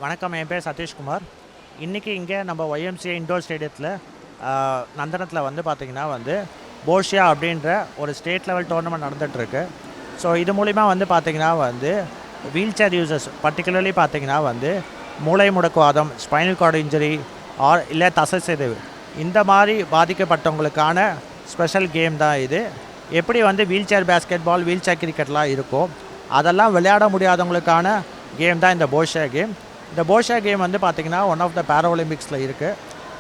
வணக்கம், என் பேர் சதீஷ்குமார். இன்றைக்கி இங்கே நம்ம ஒய்எம்சிஏ இண்டோர் ஸ்டேடியத்தில் நந்தனத்தில் வந்து பார்த்திங்கன்னா போஷியா அப்படின்ற ஒரு ஸ்டேட் லெவல் டோர்னமெண்ட் நடந்துகிட்ருக்கு. ஸோ இது மூலிமா வந்து பார்த்திங்கன்னா வீல் சேர் யூசர்ஸ் பர்டிகுலர்லி பார்த்திங்கன்னா மூளை முடக்குவாதம், ஸ்பைனல் கார்டு இன்ஜுரி ஆர் இல்லை தசை சிதைவு இந்த மாதிரி பாதிக்கப்பட்டவங்களுக்கான ஸ்பெஷல் கேம் தான் இது. எப்படி wheelchair basketball, wheelchair கிரிக்கெட்லாம் இருக்கும், அதெல்லாம் விளையாட முடியாதவங்களுக்கான கேம் தான் இந்த போஷியா கேம். இந்த போஷியா கேம் பார்த்திங்கன்னா ஒன் ஆஃப் த பேராஒலிம்பிக்ஸில் இருக்குது.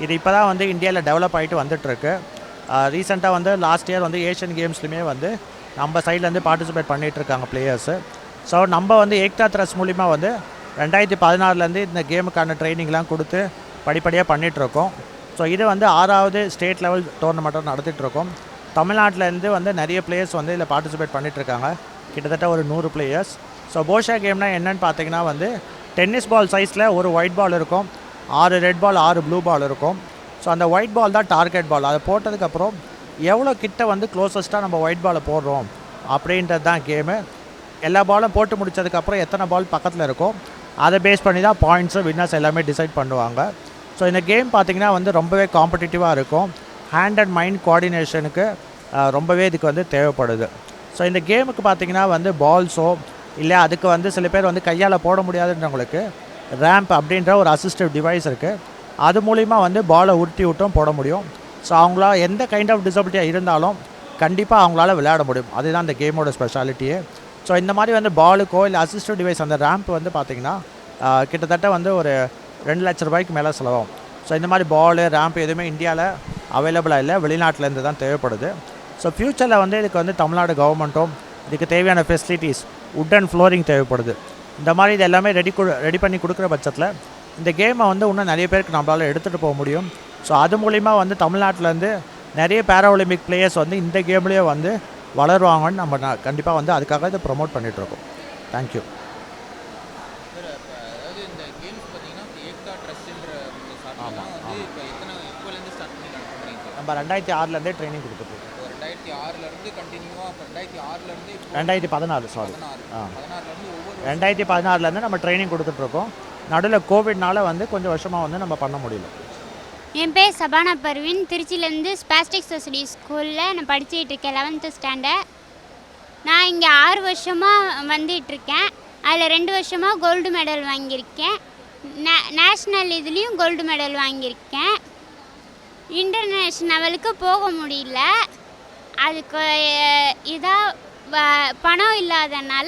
இது இப்போ தான் இந்தியாவில் டெவலப் ஆகிட்டு வந்துட்டுருக்கு. ரீசெண்டாக லாஸ்ட் இயர் ஏஷியன் கேம்ஸ்லையுமே நம்ம சைட்லேருந்து பார்ட்டிசிபேட் பண்ணிகிட்ருக்காங்க பிளேயர்ஸு. ஸோ நம்ம ஏக்தா த்ரஸ்ட் மூலிமா 2016 இந்த கேமுக்கான ட்ரைனிங்லாம் கொடுத்து படிப்படியாக பண்ணிகிட்ருக்கோம். ஸோ இது 6வது ஸ்டேட் லெவல் டோர்னமெண்ட்டாக நடத்திட்டுருக்கோம். தமிழ்நாட்டிலேருந்து நிறைய பிளேயர்ஸ் இதில் பார்ட்டிசிபேட் பண்ணிகிட்ருக்காங்க, கிட்டத்தட்ட ஒரு 100 பிளேயர்ஸ். ஸோ போஷியா கேம்னால் என்னென்னு பார்த்தீங்கன்னா டென்னிஸ் பால் சைஸில் ஒரு ஒயிட் பால் இருக்கும், 6 ரெட் பால், 6 ப்ளூ பால் இருக்கும். ஸோ அந்த ஒயிட் பால் தான் டார்கெட் பால். அதை போட்டதுக்கப்புறம் எவ்வளோ கிட்ட க்ளோசஸ்ட்டாக நம்ம ஒயிட் பாலை போடுறோம் அப்படின்றது தான் கேமு. எல்லா பாலும் போட்டு முடித்ததுக்கப்புறம் எத்தனை பால் பக்கத்தில் இருக்கும் அதை பேஸ் பண்ணி தான் பாயிண்ட்ஸு, வின்னர்ஸ் எல்லாமே டிசைட் பண்ணுவாங்க. ஸோ இந்த கேம் பார்த்திங்கன்னா ரொம்பவே காம்படிட்டிவாக இருக்கும். ஹேண்ட் அண்ட் மைண்ட் கோஆர்டினேஷனுக்கு ரொம்பவே இதுக்கு தேவைப்படுது. ஸோ இந்த கேமுக்கு பார்த்திங்கன்னா பால்ஸோ இல்லை அதுக்கு சில பேர் கையால் போட முடியாதுன்றவங்களுக்கு ரேம்ப் அப்படின்ற ஒரு அசிஸ்டிவ் டிவைஸ் இருக்குது. அது மூலிமா பாலை உருட்டி விட்டும் போட முடியும். ஸோ அவங்களா எந்த கைண்ட் ஆஃப் டிசபிலிட்டியாக இருந்தாலும் கண்டிப்பாக அவங்களால விளையாட முடியும். அதுதான் இந்த கேமோட ஸ்பெஷாலிட்டியே. ஸோ இந்த மாதிரி பாலுக்கோ இல்லை அசிஸ்டிவ் டிவைஸ் அந்த ரேம்ப் பார்த்திங்கன்னா கிட்டத்தட்ட ஒரு 2 லட்ச ரூபாய்க்கு மேலே செலவாகும். ஸோ இந்த மாதிரி பாலு, ரேம்ப் எதுவுமே இந்தியாவில் அவைலபிளாக இல்லை, வெளிநாட்டிலேருந்து தான் தேவைப்படுது. ஸோ ஃப்யூச்சரில் இதுக்கு தமிழ்நாடு கவர்மெண்ட்டும் இதுக்கு தேவையான ஃபெசிலிட்டிஸ், வுட் அண்ட் ஃப்ளோரிங் தேவைப்படுது. இந்த மாதிரி இது எல்லாமே ரெடி பண்ணி கொடுக்குற பட்சத்தில் இந்த கேமை இன்னும் நிறைய பேருக்கு நம்மளால் எடுத்துகிட்டு போக முடியும். ஸோ அது மூலிமா தமிழ்நாட்டிலேருந்து நிறைய பேராஒலிம்பிக் பிளேயர்ஸ் இந்த கேம்லேயே வளருவாங்கன்னு நம்ம கண்டிப்பாக அதுக்காக இதை ப்ரொமோட் பண்ணிகிட்ருக்கோம். தேங்க்யூ. நம்ம 2006 ட்ரைனிங் கொடுத்துட்ருக்கோம். 2014 நம்ம ட்ரைனிங் கொடுத்துட்ருக்கோம். நடுவில் கோவிட்னால கொஞ்சம் வருஷமாக நம்ம பண்ண முடியல. என் பேர் சபானா பர்வீன். திருச்சியிலேருந்து ஸ்பாஸ்டிக் சொசைட்டி ஸ்கூலில் நான் படிச்சுட்டு இருக்கேன், 11th ஸ்டாண்டர்ட். நான் இங்கே 6 வருஷமாக வந்துட்டுருக்கேன். அதில் 2 வருஷமாக கோல்டு மெடல் வாங்கியிருக்கேன். நேஷ்னல் இதுலேயும் கோல்டு மெடல் வாங்கியிருக்கேன். இன்டர்நேஷ்னல் லெவலுக்கு போக முடியல, அதுக்கு இதாக பணம் இல்லாதனால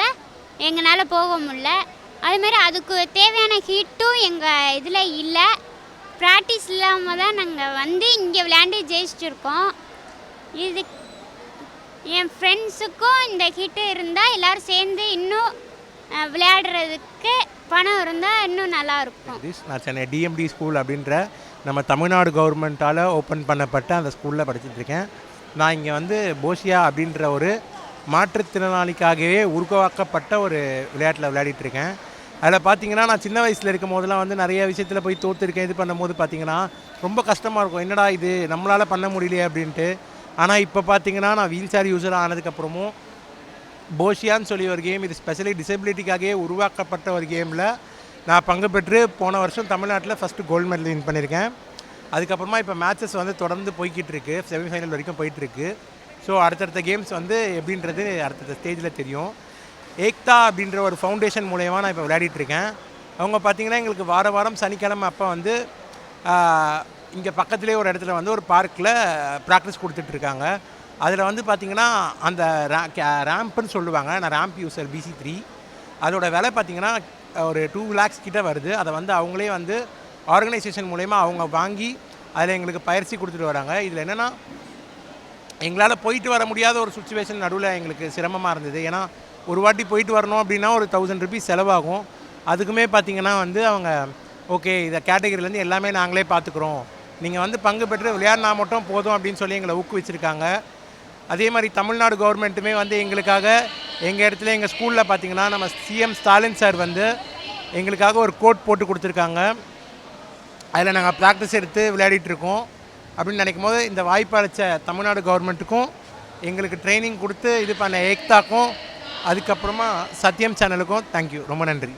எங்களால் போக முடியல. அதுமாரி அதுக்கு தேவையான ஹீட்டும் எங்கள் இதில் இல்லை. ப்ராக்டிஸ் இல்லாமல் தான் நாங்கள் இங்கே விளையாண்டு ஜெயிச்சிருக்கோம். இது என் ஃப்ரெண்ட்ஸுக்கும் இந்த ஹீட்டு இருந்தால் எல்லோரும் சேர்ந்து இன்னும் விளையாடுறதுக்கு பணம் இருந்தால் இன்னும் நல்லாயிருக்கும். நான் சென்னை டிஎம்டி ஸ்கூல் அப்படின்ற நம்ம தமிழ்நாடு கவர்மெண்ட்டால் ஓப்பன் பண்ணப்பட்ட அந்த ஸ்கூலில் படிச்சுட்ருக்கேன். நான் இங்கே போஷியா அப்படின்ற ஒரு மாற்றுத்திறனாளிக்காகவே உருவாக்கப்பட்ட ஒரு விளையாட்டில் விளையாடிட்டுருக்கேன். அதில் பார்த்திங்கன்னா நான் சின்ன வயசில் இருக்கும் போதெல்லாம் நிறைய விஷயத்தில் போய் தோற்றுருக்கேன். இது பண்ணும்போது பார்த்திங்கன்னா ரொம்ப கஷ்டமாக இருக்கும், என்னடா இது நம்மளால் பண்ண முடியலையே அப்படின்ட்டு. ஆனால் இப்போ பார்த்திங்கன்னா நான் வீல் சேர் யூஸர் ஆனதுக்கப்புறமும் போஷியான்னு சொல்லி ஒரு கேம், இது ஸ்பெஷலி டிசபிலிட்டிக்காகவே உருவாக்கப்பட்ட ஒரு கேமில் நான் பங்கு பெற்று போன வருஷம் தமிழ்நாட்டில் ஃபஸ்ட்டு கோல்டு மெடல் வின் பண்ணியிருக்கேன். அதுக்கப்புறமா இப்போ மேட்சஸ் தொடர்ந்து போய்கிட்டு இருக்கு, செமிஃபைனல் வரைக்கும் போயிட்டுருக்கு. ஸோ அடுத்தடுத்த கேம்ஸ் எப்படின்றது அடுத்தடுத்த ஸ்டேஜில் தெரியும். ஏக்தா அப்படின்ற ஒரு ஃபவுண்டேஷன் மூலயமா நான் இப்போ விளையாடிட்டுருக்கேன். அவங்க பார்த்திங்கன்னா எங்களுக்கு வாரம் சனிக்கிழமை அப்போ இங்கே பக்கத்துலேயே ஒரு இடத்துல ஒரு பார்க்கில் ப்ராக்டிஸ் கொடுத்துட்ருக்காங்க. அதில் பார்த்திங்கன்னா அந்த ரேம்ப்புன்னு சொல்லுவாங்க, நான் ரேம்ப் யூஸர் BC3. அதோட விலை பார்த்திங்கன்னா ஒரு 2 lakhs கிட்ட வருது. அதை அவங்களே ஆர்கனைசேஷன் மூலயமா அவங்க வாங்கி அதில் எங்களுக்கு பயிற்சி கொடுத்துட்டு வராங்க. இதில் என்னென்னா எங்களால் போயிட்டு வர முடியாத ஒரு சுச்சுவேஷன் நடுவில் எங்களுக்கு சிரமமாக இருந்தது. ஏன்னா ஒரு வாட்டி போயிட்டு வரணும் அப்படின்னா ஒரு 1000 rupees செலவாகும். அதுக்குமே பார்த்திங்கன்னா அவங்க ஓகே இதை கேட்டகரியிலேருந்து எல்லாமே நாங்களே பார்த்துக்குறோம், நீங்கள் பங்கு பெற்று விளையாடினா மட்டும் போதும் அப்படின்னு சொல்லி எங்களை ஊக்குவிச்சிருக்காங்க. அதே மாதிரி தமிழ்நாடு கவர்மெண்ட்டுமே எங்களுக்காக எங்கள் இடத்துல எங்கள் ஸ்கூலில் பார்த்திங்கன்னா நம்ம CM ஸ்டாலின் சார் எங்களுக்காக ஒரு கோட் போட்டு கொடுத்துருக்காங்க. அதில் நாங்கள் ப்ராக்டிஸ் எடுத்து விளையாடிட்டுருக்கோம். அப்படின்னு நினைக்கும் போது இந்த வாய்ப்பு அளித்த தமிழ்நாடு கவர்மெண்ட்டுக்கும் எங்களுக்கு ட்ரைனிங் கொடுத்து இது பண்ண ஏக்தாக்கும் அதுக்கப்புறமா சத்யம் சேனலுக்கும் தேங்க்யூ, ரொம்ப நன்றி.